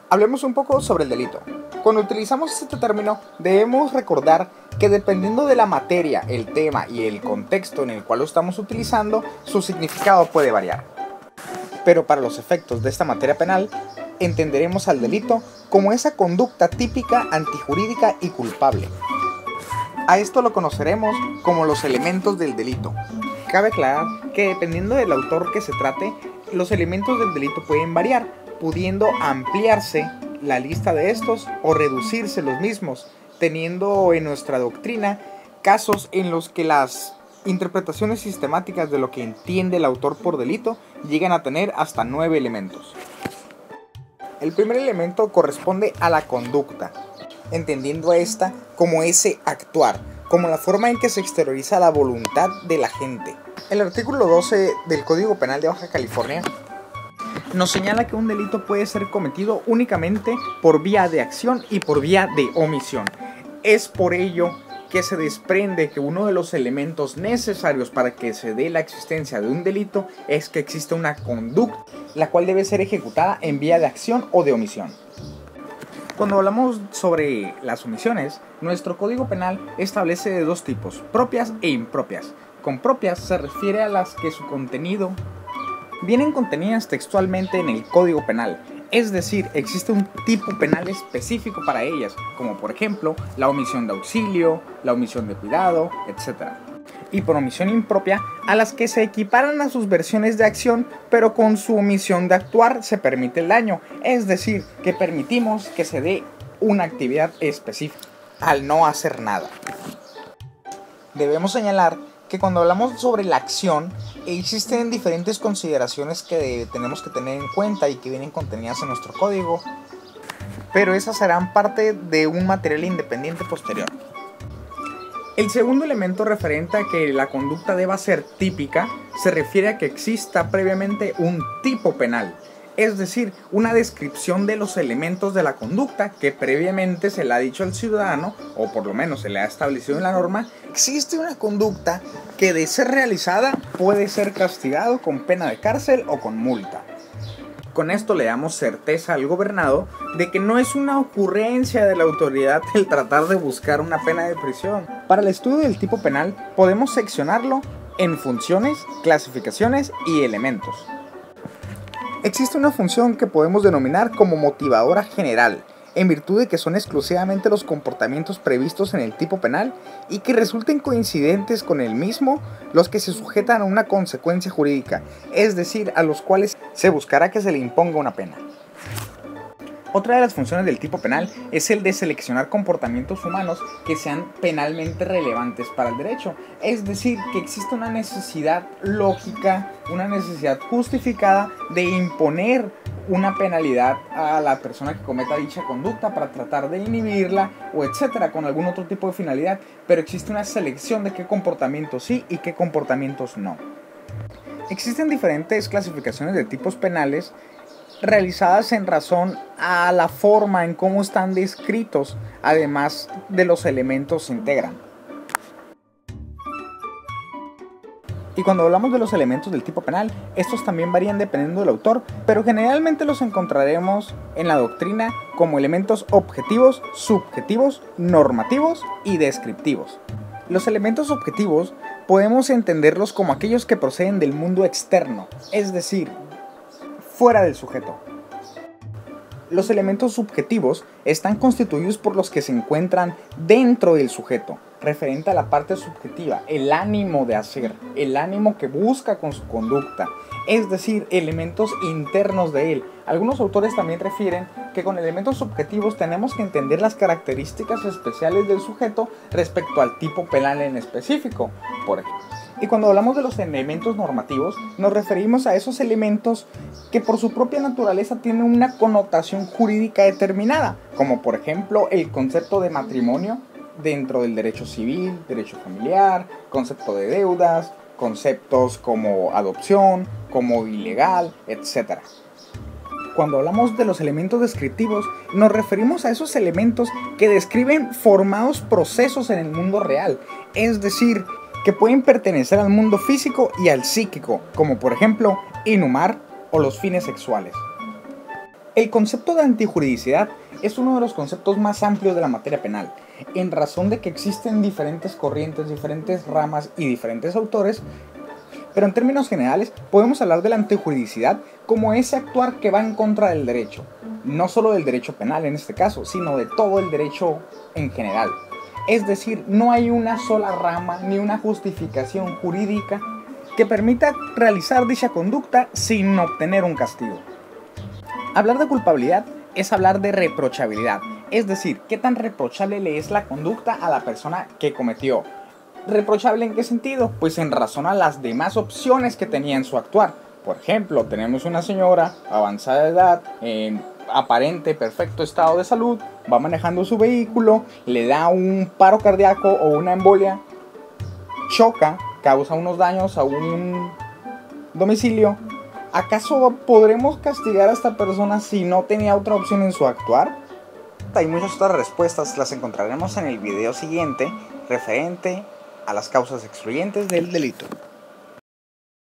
Hablemos un poco sobre el delito. Cuando utilizamos este término, debemos recordar que dependiendo de la materia, el tema y el contexto en el cual lo estamos utilizando, su significado puede variar. Pero para los efectos de esta materia penal, entenderemos al delito como esa conducta típica, antijurídica y culpable. A esto lo conoceremos como los elementos del delito. Cabe aclarar que dependiendo del autor que se trate, los elementos del delito pueden variar, pudiendo ampliarse la lista de estos o reducirse los mismos, teniendo en nuestra doctrina casos en los que las interpretaciones sistemáticas de lo que entiende el autor por delito llegan a tener hasta 9 elementos. El primer elemento corresponde a la conducta, entendiendo a esta como ese actuar, como la forma en que se exterioriza la voluntad de la gente. El artículo 12 del Código Penal de Baja California nos señala que un delito puede ser cometido únicamente por vía de acción y por vía de omisión. Es por ello que se desprende que uno de los elementos necesarios para que se dé la existencia de un delito es que exista una conducta, la cual debe ser ejecutada en vía de acción o de omisión. Cuando hablamos sobre las omisiones, nuestro Código Penal establece de dos tipos, propias e impropias. Con propias se refiere a las que su contenido vienen contenidas textualmente en el Código Penal, es decir, existe un tipo penal específico para ellas, como por ejemplo la omisión de auxilio, la omisión de cuidado, etc. Y por omisión impropia, a las que se equiparan a sus versiones de acción, pero con su omisión de actuar se permite el daño, es decir, que permitimos que se dé una actividad específica, al no hacer nada. Debemos señalar que cuando hablamos sobre la acción, existen diferentes consideraciones que tenemos que tener en cuenta y que vienen contenidas en nuestro código, pero esas serán parte de un material independiente posterior. El segundo elemento referente a que la conducta deba ser típica se refiere a que exista previamente un tipo penal, es decir, una descripción de los elementos de la conducta que previamente se le ha dicho al ciudadano, o por lo menos se le ha establecido en la norma. Existe una conducta que de ser realizada puede ser castigado con pena de cárcel o con multa. Con esto le damos certeza al gobernado de que no es una ocurrencia de la autoridad el tratar de buscar una pena de prisión. Para el estudio del tipo penal podemos seccionarlo en funciones, clasificaciones y elementos. Existe una función que podemos denominar como motivadora general, en virtud de que son exclusivamente los comportamientos previstos en el tipo penal y que resulten coincidentes con el mismo los que se sujetan a una consecuencia jurídica, es decir, a los cuales se buscará que se le imponga una pena. Otra de las funciones del tipo penal es el de seleccionar comportamientos humanos que sean penalmente relevantes para el derecho, es decir, que existe una necesidad lógica, una necesidad justificada de imponer una penalidad a la persona que cometa dicha conducta para tratar de inhibirla o etcétera, con algún otro tipo de finalidad, pero existe una selección de qué comportamientos sí y qué comportamientos no. Existen diferentes clasificaciones de tipos penales realizadas en razón a la forma en cómo están descritos, además de los elementos que integran. Y cuando hablamos de los elementos del tipo penal, estos también varían dependiendo del autor, pero generalmente los encontraremos en la doctrina como elementos objetivos, subjetivos, normativos y descriptivos. Los elementos objetivos podemos entenderlos como aquellos que proceden del mundo externo, es decir, fuera del sujeto. Los elementos subjetivos están constituidos por los que se encuentran dentro del sujeto, referente a la parte subjetiva, el ánimo de hacer, el ánimo que busca con su conducta, es decir, elementos internos de él. Algunos autores también refieren que con elementos subjetivos tenemos que entender las características especiales del sujeto respecto al tipo penal en específico, por ejemplo. Y cuando hablamos de los elementos normativos, nos referimos a esos elementos que por su propia naturaleza tienen una connotación jurídica determinada, como por ejemplo el concepto de matrimonio dentro del derecho civil, derecho familiar, concepto de deudas, conceptos como adopción, como ilegal, etc. cuando hablamos de los elementos descriptivos, nos referimos a esos elementos que describen formados procesos en el mundo real, es decir, que pueden pertenecer al mundo físico y al psíquico, como por ejemplo, inhumar o los fines sexuales. El concepto de antijuridicidad es uno de los conceptos más amplios de la materia penal, en razón de que existen diferentes corrientes, diferentes ramas y diferentes autores, pero en términos generales podemos hablar de la antijuridicidad como ese actuar que va en contra del derecho, no solo del derecho penal en este caso, sino de todo el derecho en general. Es decir, no hay una sola rama ni una justificación jurídica que permita realizar dicha conducta sin obtener un castigo. Hablar de culpabilidad es hablar de reprochabilidad, es decir, qué tan reprochable le es la conducta a la persona que cometió. ¿Reprochable en qué sentido? Pues en razón a las demás opciones que tenía en su actuar. Por ejemplo, tenemos una señora avanzada de edad, en aparente perfecto estado de salud, va manejando su vehículo, le da un paro cardíaco o una embolia, choca, causa unos daños a un domicilio. ¿Acaso podremos castigar a esta persona si no tenía otra opción en su actuar? Hay muchas otras respuestas, las encontraremos en el video siguiente referente a las causas excluyentes del delito.